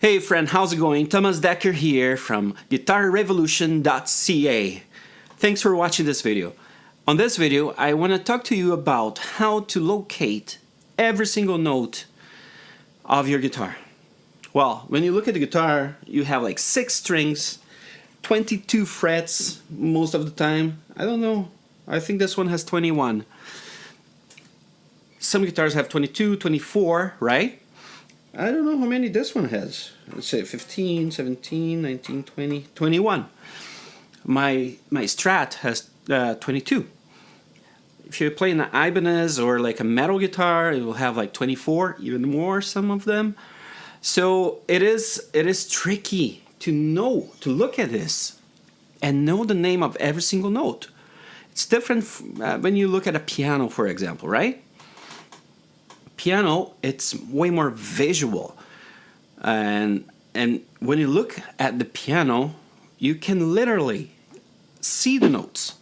Hey friend, how's it going? Thomas Decker here from guitarrevolution.ca. Thanks for watching this video. On this video, I want to talk to you about how to locate every single note of your guitar. Well, when you look at the guitar, you have like 6 strings, 22 frets most of the time. I don't know, I think this one has 21. Some guitars have 22, 24, right? I don't know how many this one has. Let's say 15, 17, 19, 20, 21. My Strat has 22. If you're playing an Ibanez or like a metal guitar, it will have like 24, even more, some of them. So it is tricky to look at this and know the name of every single note. It's different when you look at a piano, for example, right? Piano, it's way more visual, and when you look at the piano, you can literally see the notes,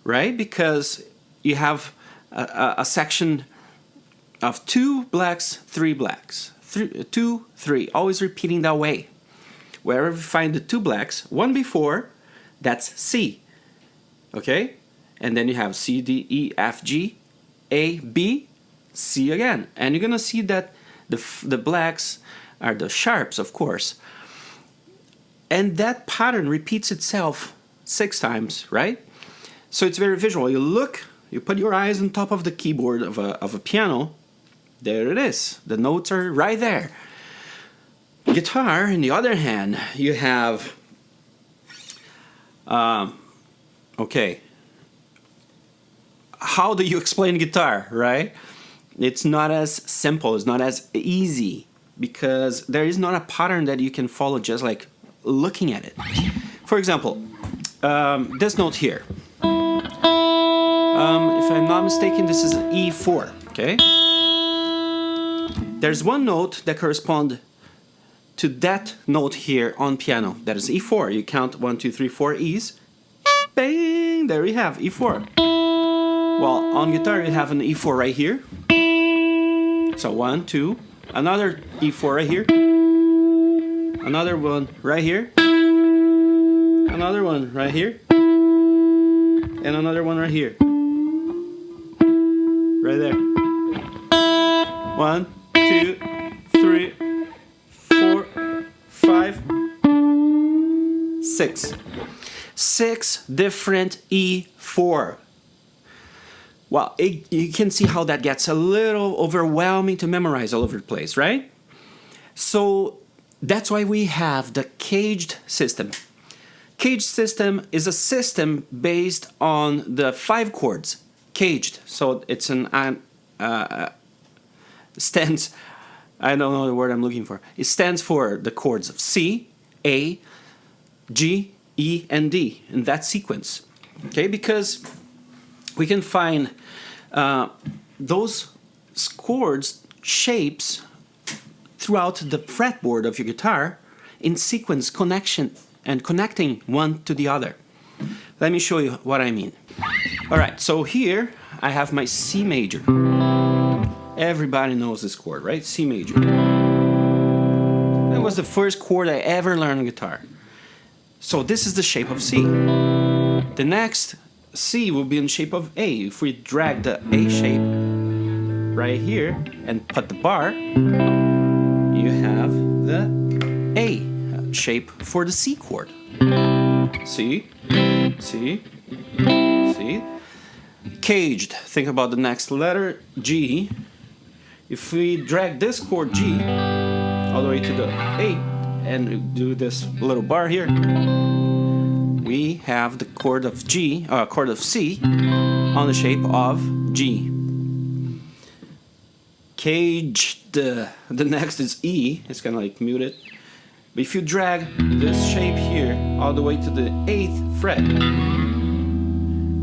right? Because you have a section of 2 blacks, 3 blacks, 2, 3, always repeating that way. Wherever you find the 2 blacks, one before, that's C, okay? And then you have C, D, E, F, G, A, B, C again, and you're gonna see that the blacks are the sharps, of course, and that pattern repeats itself 6 times, right? So it's very visual. You put your eyes on top of the keyboard of a piano, there it is, the notes are right there. Guitar, on the other hand, you have okay, how do you explain guitar, right? It's not as simple, it's not as easy, because there is not a pattern that you can follow just like looking at it. For example, this note here. If I'm not mistaken, this is E4, okay? There's one note that corresponds to that note here on piano. That is E4. You count 1, 2, 3, 4 E's. Bang! There you have E4. Well, on guitar you have an E4 right here. So 1, 2, another E4 right here, another one right here, another one right here, and another one right here. Right there. 1, 2, 3, 4, 5, 6. 6 different E4. Well, you can see how that gets a little overwhelming to memorize all over the place, right? So that's why we have the caged system. Caged system is a system based on the 5 chords. Caged, so it's an stands. I don't know the word I'm looking for. It stands for the chords of C, A, G, E, and D in that sequence. Okay, because we can find those chords, shapes throughout the fretboard of your guitar in sequence connecting one to the other. Let me show you what I mean. Alright, so here I have my C major. Everybody knows this chord, right? C major. That was the first chord I ever learned on guitar. So this is the shape of C. The next C will be in the shape of A. If we drag the A shape right here and put the bar, you have the A shape for the C chord. C, C, C. Caged, think about the next letter, G. If we drag this chord G all the way to the A and do this little bar here, we have the chord of G, chord of C on the shape of G. Caged, the next is E, it's kind of like muted. But if you drag this shape here all the way to the 8th fret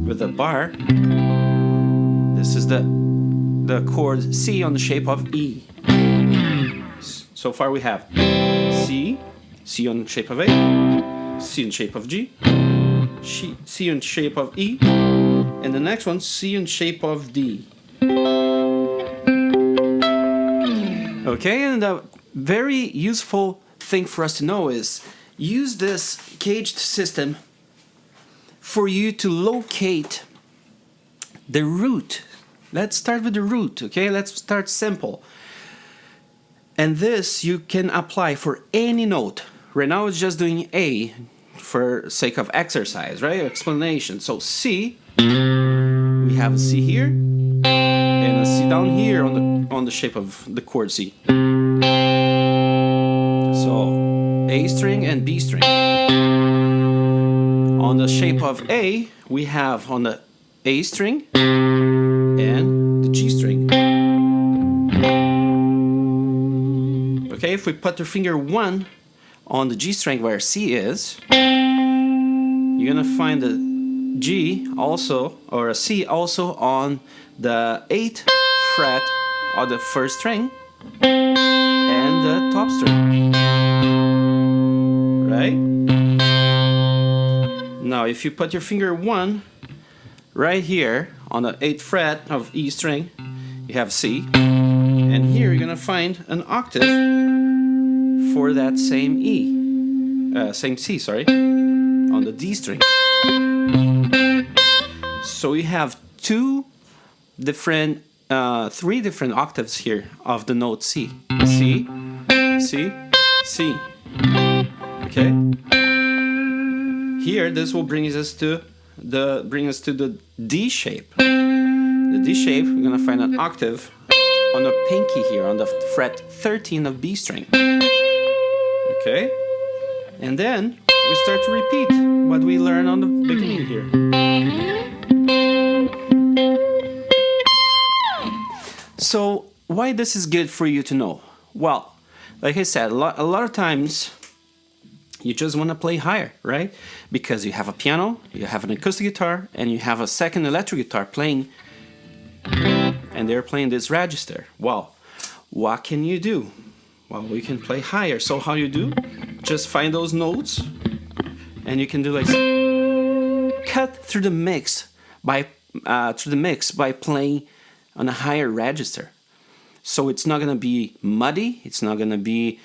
with a bar, this is the chord C on the shape of E. So far we have C, C on the shape of A, C in shape of G, C in shape of E, and the next one C in shape of D. Okay, and a very useful thing for us to know is use this caged system for you to locate the root. Let's start with the root, okay? Let's start simple. And this you can apply for any note. Right now it's just doing A for sake of exercise, right? Explanation. So C, we have a C here, and a C down here on the shape of the chord C. So A string and B string. On the shape of A, we have on the A string and the G string. Okay, if we put the finger 1 on the G string where C is, you're gonna find the G also, or a C also on the 8th fret of the first string and the top string, right? Now if you put your finger 1 right here on the 8th fret of E string, you have C, and here you're gonna find an octave for that same same C, sorry, on the D string. So we have three different octaves here of the note C. C, C, C. Okay. Here, this will bring us to the D shape. The D shape, we're gonna find an octave on the pinky here, on the fret 13 of B string. Okay, and then we start to repeat what we learned on the beginning here. So why this is good for you to know? Well, like I said, a lot of times you just want to play higher, right? Because you have a piano, you have an acoustic guitar, and you have a second electric guitar playing, and they're playing this register. Well, what can you do? Well, we can play higher. So how you do? Just find those notes, and you can do like cut through the mix by playing on a higher register. So it's not gonna be muddy. It's not gonna be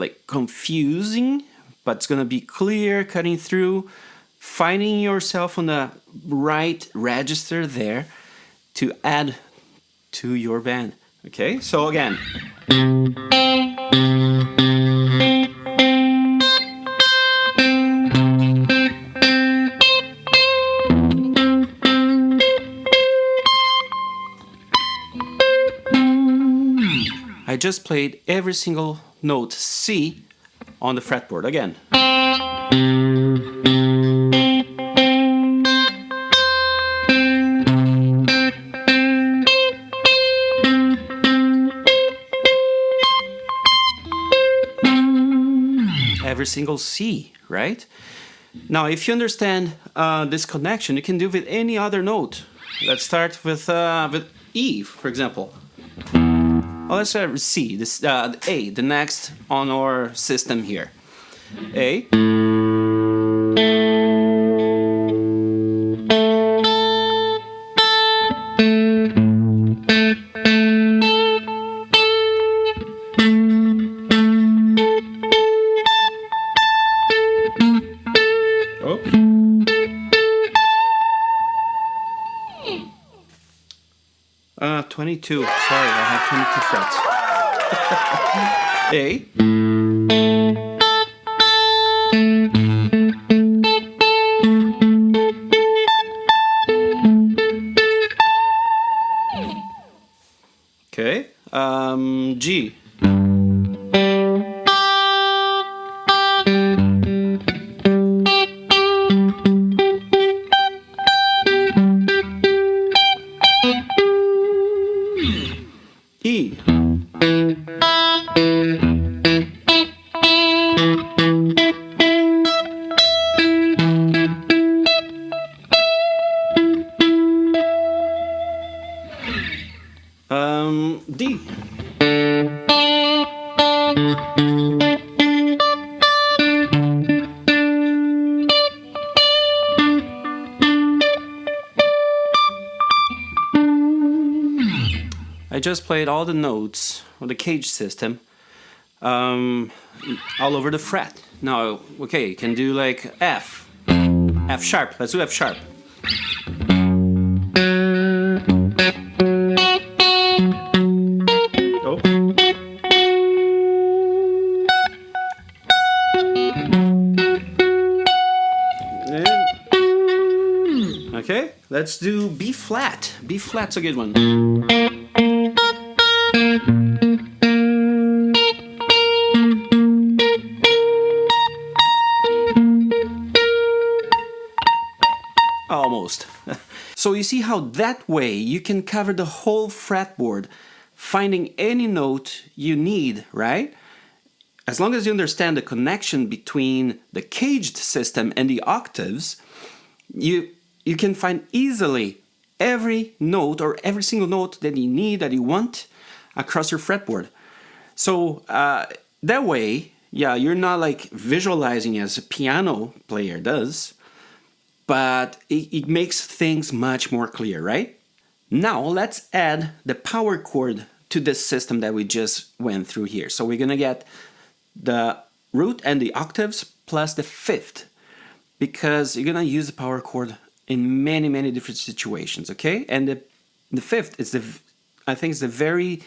like confusing, but it's gonna be clear, cutting through, finding yourself on the right register there to add to your band. Okay, so again. I just played every single note C on the fretboard again. Every single C, right? Now, if you understand this connection, you can do it with any other note. Let's start with E, for example. Oh, let's start with C, this A, the next on our system here. A. Oops. 22. Sorry, I have 22 frets. A. Okay. G. E. D. I just played all the notes of the cage system all over the fret. Now, okay, you can do like F sharp. Let's do F sharp. Oh. Okay, let's do B flat. B flat's a good one. Almost. So you see how that way you can cover the whole fretboard, finding any note you need, right? As long as you understand the connection between the caged system and the octaves, you can find easily every note or every single note that you need, that you want across your fretboard. So that way, yeah, you're not like visualizing as a piano player does, but it makes things much more clear, right? Now let's add the power chord to this system that we just went through here. So we're gonna get the root and the octaves plus the fifth, because you're gonna use the power chord in many, many different situations, okay? And the fifth is I think it's the very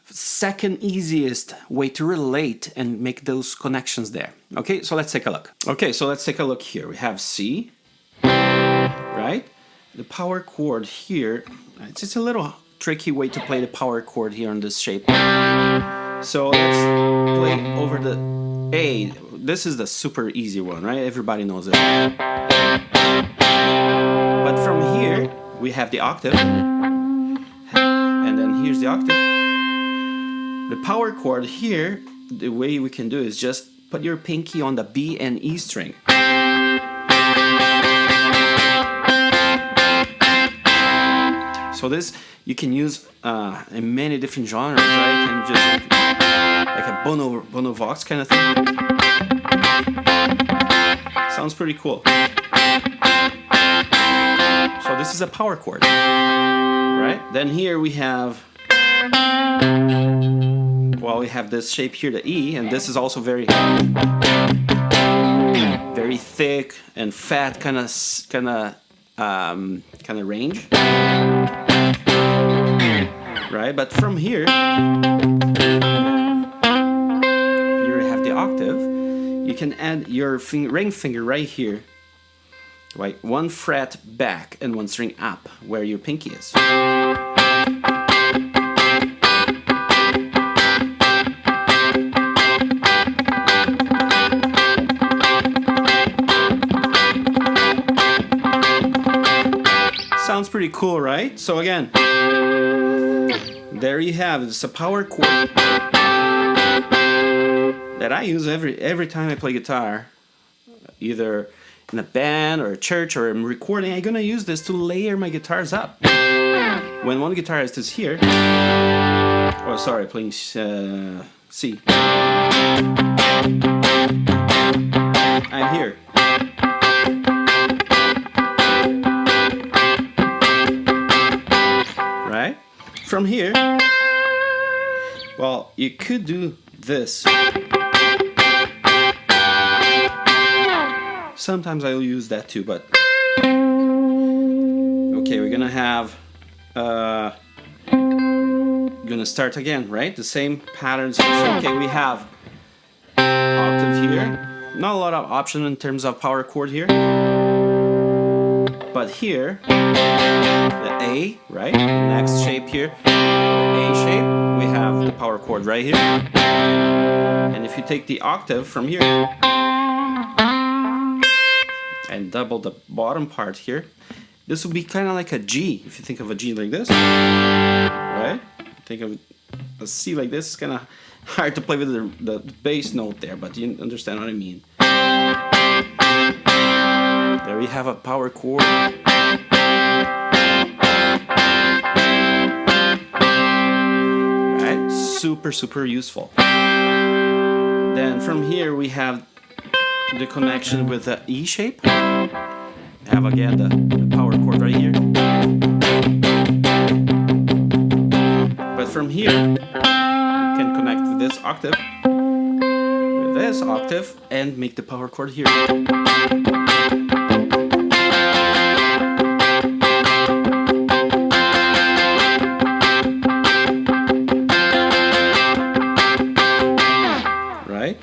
second easiest way to relate and make those connections there. Okay, so let's take a look. Okay, so let's take a look here. We have C, right? The power chord here, it's just a little tricky way to play the power chord here on this shape. So let's play over the A. This is the super easy one, right? Everybody knows it. But from here, we have the octave, and then here's the octave. The power chord here, the way we can do is just put your pinky on the B and E string. So this you can use in many different genres, right? You can just like a Bono Vox kind of thing. Sounds pretty cool. So this is a power chord, right? Then here we have, well, we have this shape here, the E, and this is also very thick and fat kind of range. Right, but from here, you have the octave. You can add your ring finger right here, right? One fret back and one string up, where your pinky is. Sounds pretty cool, right? So again, there you have it. It's a power chord that I use every time I play guitar, either in a band or a church or I'm recording. I'm gonna use this to layer my guitars up. When one guitarist is here, oh sorry, playing C, I'm here. Right? From here, well, you could do this. Sometimes I'll use that too, but okay, we're gonna have gonna start again, right? The same patterns. So, okay, we have octave here. Not a lot of option in terms of power chord here, but here the A, right? Next shape here, the A shape. We have the power chord right here, and if you take the octave from here and double the bottom part here, this will be kind of like a G. If you think of a G like this, right? Think of a C like this. It's kind of hard to play with the bass note there, but you understand what I mean. There we have a power chord. Right? Super useful. Then from here we have the connection with the E shape. We have again the power chord right here. But from here, you can connect with this octave. this octave and make the power chord here. Right?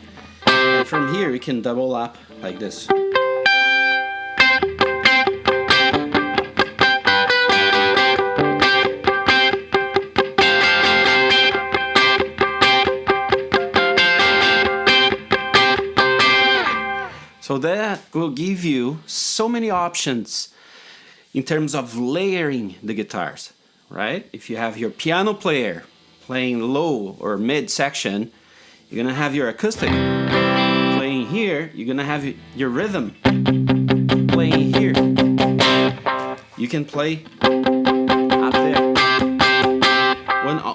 And from here you can double up like this. So that will give you so many options in terms of layering the guitars, right? If you have your piano player playing low or mid section, you're gonna have your acoustic playing here, you're gonna have your rhythm playing here. You can play up there,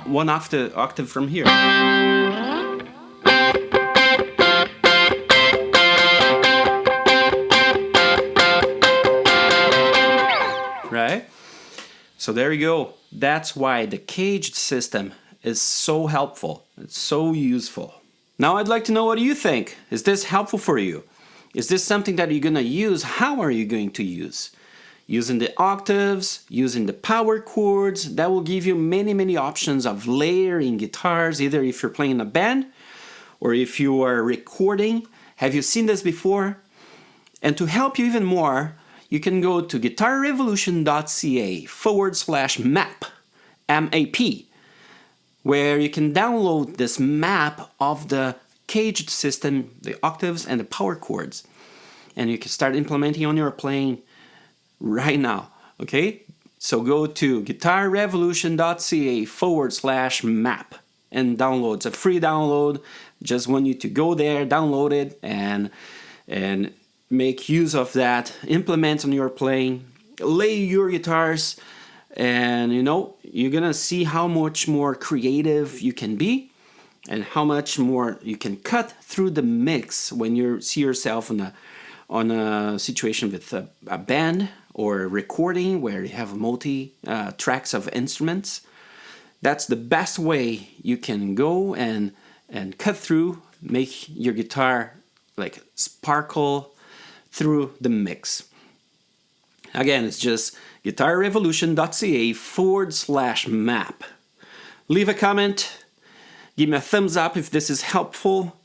one octave from here. Right? So there you go. That's why the caged system is so helpful. It's so useful. Now I'd like to know, what do you think? Is this helpful for you? Is this something that you're gonna use? How are you going to use? Using the octaves, using the power chords, that will give you many options of layering guitars, either if you're playing in a band or if you are recording. Have you seen this before? And to help you even more, you can go to guitarrevolution.ca/map, M-A-P, where you can download this map of the caged system, the octaves and the power chords. And you can start implementing on your playing right now, okay? So go to guitarrevolution.ca/map and download. It's a free download. Just want you to go there, download it, and make use of that, implement on your playing, lay your guitars, and you know, you're gonna see how much more creative you can be and how much more you can cut through the mix when you see yourself on a situation with a band or a recording where you have multi tracks of instruments. That's the best way you can go and cut through, make your guitar like sparkle through the mix. Again, it's just guitarrevolution.ca/map. Leave a comment, give me a thumbs up if this is helpful,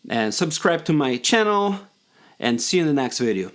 and subscribe to my channel, and see you in the next video.